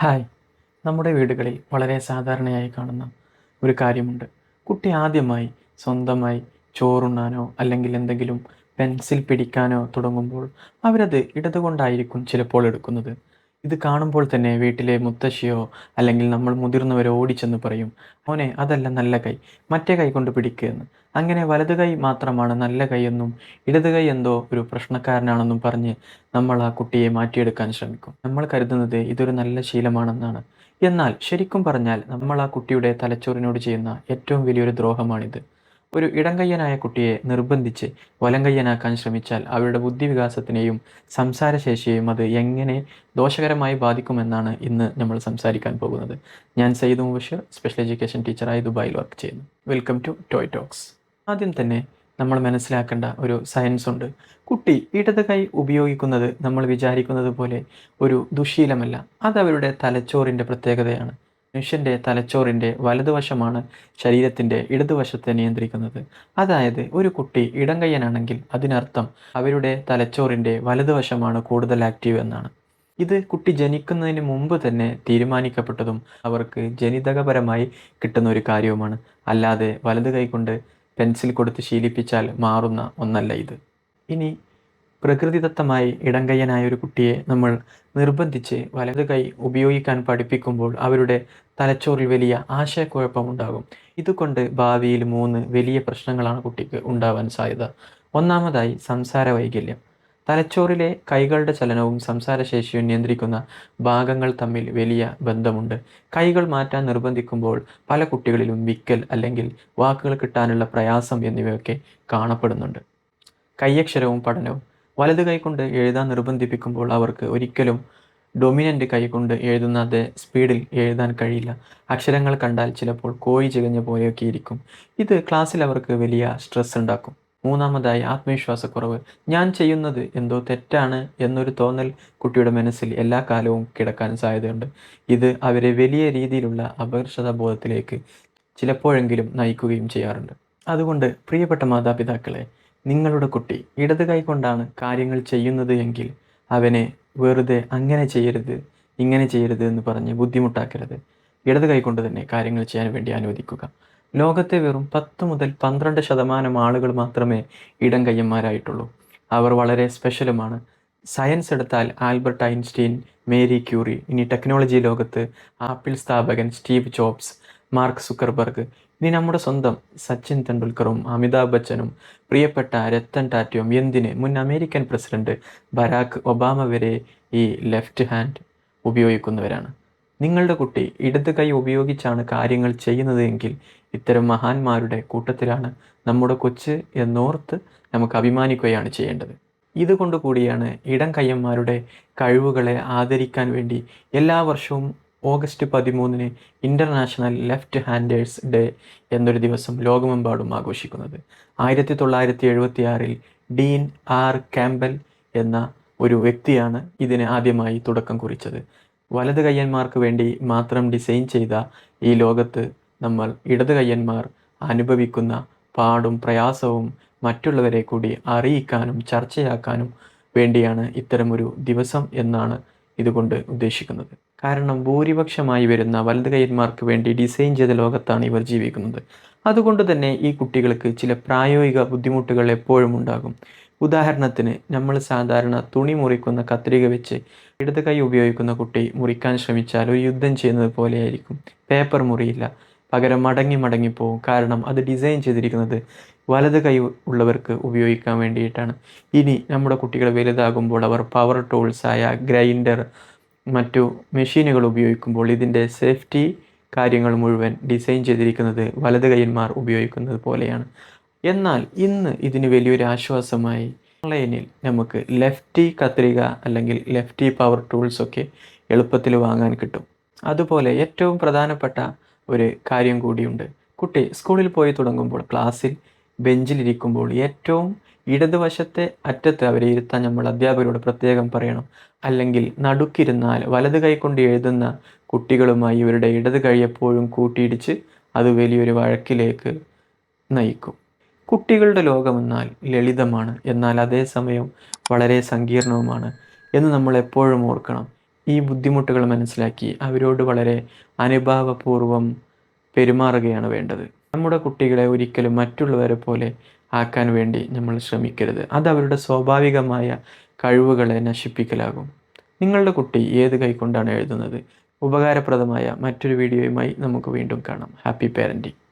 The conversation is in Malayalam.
ഹായ്. നമ്മുടെ വീടുകളിൽ വളരെ സാധാരണയായി കാണുന്ന ഒരു കാര്യമുണ്ട്. കുട്ടി ആദ്യമായി സ്വന്തമായി ചോറുണ്ണാനോ അല്ലെങ്കിൽ എന്തെങ്കിലും പെൻസിൽ പിടിക്കാനോ തുടങ്ങുമ്പോൾ അവരത് ഇടതുകൊണ്ടായിരിക്കും ചിലപ്പോൾ എടുക്കുന്നത്. ഇത് കാണുമ്പോൾ തന്നെ വീട്ടിലെ മുത്തശ്ശിയോ അല്ലെങ്കിൽ നമ്മൾ മുതിർന്നവരോ ഓടിച്ചെന്ന് പറയും, മോനെ അതല്ല നല്ല കൈ, മറ്റേ കൈ കൊണ്ട് പിടിക്കുക എന്ന്. അങ്ങനെ വലത് കൈ മാത്രമാണ് നല്ല കൈയെന്നും ഇടത് കൈ എന്തോ ഒരു പ്രശ്നക്കാരനാണെന്നും പറഞ്ഞ് നമ്മൾ ആ കുട്ടിയെ മാറ്റിയെടുക്കാൻ ശ്രമിക്കും. നമ്മൾ കരുതുന്നത് ഇതൊരു നല്ല ശീലമാണെന്നാണ്. എന്നാൽ ശരിക്കും പറഞ്ഞാൽ നമ്മൾ ആ കുട്ടിയുടെ തലച്ചോറിനോട് ചെയ്യുന്ന ഏറ്റവും വലിയൊരു ദ്രോഹമാണിത്. ഒരു ഇടംകയ്യനായ കുട്ടിയെ നിർബന്ധിച്ച് വലംകയ്യനാക്കാൻ ശ്രമിച്ചാൽ അവരുടെ ബുദ്ധിവികാസത്തിനെയും സംസാരശേഷിയെയും അത് എങ്ങനെ ദോഷകരമായി ബാധിക്കുമെന്നാണ് ഇന്ന് നമ്മൾ സംസാരിക്കാൻ പോകുന്നത്. ഞാൻ സയ്യിദ് മുബഷിർ, സ്പെഷ്യൽ എഡ്യൂക്കേഷൻ ടീച്ചറായി ദുബായിൽ വർക്ക് ചെയ്യുന്നു. Welcome to toy talks. ആദ്യം തന്നെ നമ്മൾ മനസ്സിലാക്കേണ്ട ഒരു സയൻസ് ഉണ്ട്. കുട്ടി ഇടത് കൈ ഉപയോഗിക്കുന്നത് നമ്മൾ വിചാരിക്കുന്നത് പോലെ ഒരു ദുശ്ശീലമല്ല. അതവരുടെ തലച്ചോറിൻ്റെ പ്രത്യേകതയാണ്. മനുഷ്യൻ്റെ തലച്ചോറിൻ്റെ വലതുവശമാണ് ശരീരത്തിൻ്റെ ഇടതുവശത്തെ നിയന്ത്രിക്കുന്നത്. അതായത് ഒരു കുട്ടി ഇടംകയ്യനാണെങ്കിൽ അതിനർത്ഥം അവരുടെ തലച്ചോറിൻ്റെ വലതുവശമാണ് കൂടുതൽ ആക്റ്റീവ് എന്നാണ്. ഇത് കുട്ടി ജനിക്കുന്നതിന് മുമ്പ് തന്നെ തീരുമാനിക്കപ്പെട്ടതും അവർക്ക് ജനിതകപരമായി കിട്ടുന്ന ഒരു കാര്യവുമാണ്. അല്ലാതെ വലത് കൈകൊണ്ട് പെൻസിൽ കൊടുത്ത് ശീലിപ്പിച്ചാൽ മാറുന്ന ഒന്നല്ല ഇത്. ഇനി പ്രകൃതിദത്തമായി ഇടംകയ്യനായ ഒരു കുട്ടിയെ നമ്മൾ നിർബന്ധിച്ച് വലത് കൈ ഉപയോഗിക്കാൻ പഠിപ്പിക്കുമ്പോൾ അവരുടെ തലച്ചോറിൽ വലിയ ആശയക്കുഴപ്പമുണ്ടാകും. ഇതുകൊണ്ട് ഭാവിയിൽ 3 വലിയ പ്രശ്നങ്ങളാണ് കുട്ടിക്ക് ഉണ്ടാവാൻ സാധ്യത. ഒന്നാമതായി സംസാര വൈകല്യം. തലച്ചോറിലെ കൈകളുടെ ചലനവും സംസാരശേഷിയും നിയന്ത്രിക്കുന്ന ഭാഗങ്ങൾ തമ്മിൽ വലിയ ബന്ധമുണ്ട്. കൈകൾ മാറ്റാൻ നിർബന്ധിക്കുമ്പോൾ പല കുട്ടികളിലും വിക്കൽ അല്ലെങ്കിൽ വാക്കുകൾ കിട്ടാനുള്ള പ്രയാസം എന്നിവയൊക്കെ കാണപ്പെടുന്നുണ്ട്. കൈയക്ഷരവും പഠനവും. വലത് കൈകൊണ്ട് എഴുതാൻ നിർബന്ധിപ്പിക്കുമ്പോൾ അവർക്ക് ഒരിക്കലും ഡൊമിനൻ്റ് കൈകൊണ്ട് എഴുതുന്ന അതേ സ്പീഡിൽ എഴുതാൻ കഴിയില്ല. അക്ഷരങ്ങൾ കണ്ടാൽ ചിലപ്പോൾ കോഴി ചികഞ്ഞ പോലെയൊക്കെ ഇരിക്കും. ഇത് ക്ലാസ്സിൽ അവർക്ക് വലിയ സ്ട്രെസ് ഉണ്ടാക്കും. മൂന്നാമതായി ആത്മവിശ്വാസക്കുറവ്. ഞാൻ ചെയ്യുന്നത് എന്തോ തെറ്റാണ് എന്നൊരു തോന്നൽ കുട്ടിയുടെ മനസ്സിൽ എല്ലാ കാലവും കിടക്കാൻ സാധ്യതയുണ്ട്. ഇത് അവരെ വലിയ രീതിയിലുള്ള അപകർഷതാബോധത്തിലേക്ക് ചിലപ്പോഴെങ്കിലും നയിക്കുകയും ചെയ്യാറുണ്ട്. അതുകൊണ്ട് പ്രിയപ്പെട്ട മാതാപിതാക്കളെ, നിങ്ങളുടെ കുട്ടി ഇടത് കൈ കൊണ്ടാണ് കാര്യങ്ങൾ ചെയ്യുന്നത് എങ്കിൽ അവനെ വെറുതെ അങ്ങനെ ചെയ്യരുത്, ഇങ്ങനെ ചെയ്യരുത് എന്ന് പറഞ്ഞ് ബുദ്ധിമുട്ടാക്കരുത്. ഇടത് കൈ കൊണ്ട് തന്നെ കാര്യങ്ങൾ ചെയ്യാൻ വേണ്ടി അനുവദിക്കുക. ലോകത്തെ വെറും 10 മുതൽ 12% ആളുകൾ മാത്രമേ ഇടം കയ്യന്മാരായിട്ടുള്ളൂ. അവർ വളരെ സ്പെഷ്യലുമാണ്. സയൻസ് എടുത്താൽ ആൽബർട്ട് ഐൻസ്റ്റീൻ, മേരി ക്യൂറി, ഇനി ടെക്നോളജി ലോകത്ത് ആപ്പിൾ സ്ഥാപകൻ സ്റ്റീവ് ജോബ്സ്, മാർക്ക് സുക്കർബർഗ്, ഇനി നമ്മുടെ സ്വന്തം സച്ചിൻ തെണ്ടുൽക്കറും അമിതാഭ് ബച്ചനും പ്രിയപ്പെട്ട രത്തൻ ടാറ്റയും എന്തിന് മുൻ അമേരിക്കൻ പ്രസിഡന്റ് ബരാക്ക് ഒബാമ വരെ ഈ ലെഫ്റ്റ് ഹാൻഡ് ഉപയോഗിക്കുന്നവരാണ്. നിങ്ങളുടെ കുട്ടി ഇടത് കൈ ഉപയോഗിച്ചാണ് കാര്യങ്ങൾ ചെയ്യുന്നത് എങ്കിൽ ഇത്തരം മഹാന്മാരുടെ കൂട്ടത്തിലാണ് നമ്മുടെ കൊച്ച് എന്നോർത്ത് നമുക്ക് അഭിമാനിക്കുകയാണ് ചെയ്യേണ്ടത്. ഇതുകൊണ്ട് കൂടിയാണ് ഇടം കയ്യന്മാരുടെ കഴിവുകളെ ആദരിക്കാൻ വേണ്ടി എല്ലാ വർഷവും ഓഗസ്റ്റ് 13-ന് ഇൻ്റർനാഷണൽ ലെഫ്റ്റ് ഹാൻഡേഴ്സ് ഡേ എന്നൊരു ദിവസം ലോകമെമ്പാടും ആഘോഷിക്കുന്നത്. 1976-ൽ ഡീൻ ആർ ക്യാമ്പൽ എന്ന ഒരു വ്യക്തിയാണ് ഇതിന് ആദ്യമായി തുടക്കം കുറിച്ചത്. വലത് കയ്യന്മാർക്ക് വേണ്ടി മാത്രം ഡിസൈൻ ചെയ്ത ഈ ലോകത്ത് നമ്മൾ ഇടത് കയ്യന്മാർ അനുഭവിക്കുന്ന പാടും പ്രയാസവും മറ്റുള്ളവരെ കൂടി അറിയിക്കാനും ചർച്ചയാക്കാനും വേണ്ടിയാണ് ഇത്തരമൊരു ദിവസം എന്നാണ് ഇതുകൊണ്ട് ഉദ്ദേശിക്കുന്നത്. കാരണം ഭൂരിപക്ഷമായി വരുന്ന വലത് കയ്യന്മാർക്ക് വേണ്ടി ഡിസൈൻ ചെയ്ത ലോകത്താണ് ഇവർ ജീവിക്കുന്നത്. അതുകൊണ്ട് തന്നെ ഈ കുട്ടികൾക്ക് ചില പ്രായോഗിക ബുദ്ധിമുട്ടുകൾ എപ്പോഴും ഉണ്ടാകും. ഉദാഹരണത്തിന് നമ്മൾ സാധാരണ തുണി മുറിക്കുന്ന കത്രിക വെച്ച് ഇടത് കൈ ഉപയോഗിക്കുന്ന കുട്ടി മുറിക്കാൻ ശ്രമിച്ചാൽ ഒരു യുദ്ധം ചെയ്യുന്നത് പോലെയായിരിക്കും. പേപ്പർ മുറിയില്ല, പകരം മടങ്ങിപ്പോവും. കാരണം അത് ഡിസൈൻ ചെയ്തിരിക്കുന്നത് വലത് കൈ ഉള്ളവർക്ക് ഉപയോഗിക്കാൻ വേണ്ടിയിട്ടാണ്. ഇനി നമ്മുടെ കുട്ടികൾ വലുതാകുമ്പോൾ അവർ പവർ ടൂൾസായ ഗ്രൈൻഡർ, മറ്റു മെഷീനുകൾ ഉപയോഗിക്കുമ്പോൾ ഇതിൻ്റെ സേഫ്റ്റി കാര്യങ്ങൾ മുഴുവൻ ഡിസൈൻ ചെയ്തിരിക്കുന്നത് വലത് കയ്യന്മാർ ഉപയോഗിക്കുന്നത് പോലെയാണ്. എന്നാൽ ഇന്ന് ഇതിന് വലിയൊരു ആശ്വാസമായി ഓൺലൈനിൽ നമുക്ക് ലെഫ്റ്റി കത്രിക അല്ലെങ്കിൽ ലെഫ്റ്റി പവർ ടൂൾസൊക്കെ എളുപ്പത്തിൽ വാങ്ങാൻ കിട്ടും. അതുപോലെ ഏറ്റവും പ്രധാനപ്പെട്ട ഒരു കാര്യം കൂടിയുണ്ട്. കുട്ടി സ്കൂളിൽ പോയി തുടങ്ങുമ്പോൾ ക്ലാസ്സിൽ ബെഞ്ചിലിരിക്കുമ്പോൾ ഏറ്റവും ഇടതുവശത്തെ അറ്റത്ത് അവരെ ഇരുത്താൻ നമ്മൾ അധ്യാപകരോട് പ്രത്യേകം പറയണം. അല്ലെങ്കിൽ നടുക്കിരുന്നാൽ വലത് കൈ കൊണ്ട് എഴുതുന്ന കുട്ടികളുമായി ഇവരുടെ ഇടത് കൈ എപ്പോഴും കൂട്ടിയിടിച്ച് അത് വലിയൊരു വഴക്കിലേക്ക് നയിക്കും. കുട്ടികളുടെ ലോകമെന്നാൽ ലളിതമാണ്, എന്നാൽ അതേസമയം വളരെ സങ്കീർണവുമാണ് എന്ന് നമ്മൾ എപ്പോഴും ഓർക്കണം. ഈ ബുദ്ധിമുട്ടുകൾ മനസ്സിലാക്കി അവരോട് വളരെ അനുഭാവപൂർവ്വം പെരുമാറുകയാണ് വേണ്ടത്. നമ്മുടെ കുട്ടികളെ ഒരിക്കലും മറ്റുള്ളവരെ പോലെ ആക്കാൻ വേണ്ടി നമ്മൾ ശ്രമിക്കരുത്. അത് അവരുടെ സ്വാഭാവികമായ കഴിവുകളെ നശിപ്പിക്കലാകും. നിങ്ങളുടെ കുട്ടി ഏത് കൈകൊണ്ടാണ് എഴുതുന്നത്? ഉപകാരപ്രദമായ മറ്റൊരു വീഡിയോയുമായി നമുക്ക് വീണ്ടും കാണാം. Happy parenting.